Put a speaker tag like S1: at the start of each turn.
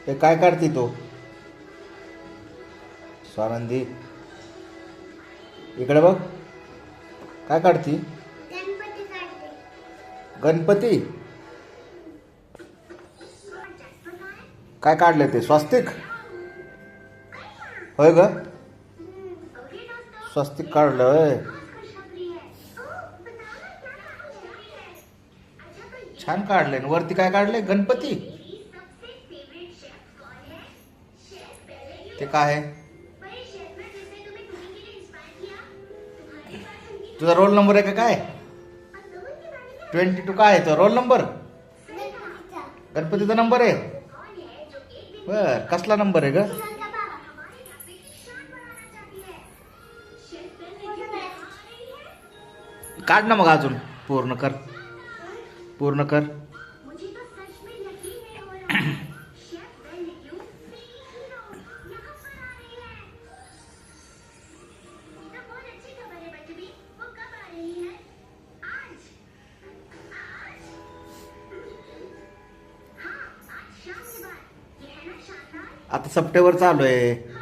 S1: हे काय काढती तो स्वानंदी? इकडे बघ, काय काढती?
S2: गणपती काढते.
S1: गणपती? काय काढले ते? स्वस्तिक? होय ग, स्वस्तिक काढलंय. छान काढलंय. वरती काय काढलंय? गणपती? ते काय आहे? तुझा रोल नंबर आहे का काय? 22 काय आहे तो रोल नंबर? गणपतीचा नंबर आहे. बर, कसला नंबर आहे ग? काढ ना मग, अजून पूर्ण कर, पूर्ण कर. आता सप्टेंबर चालू आहे.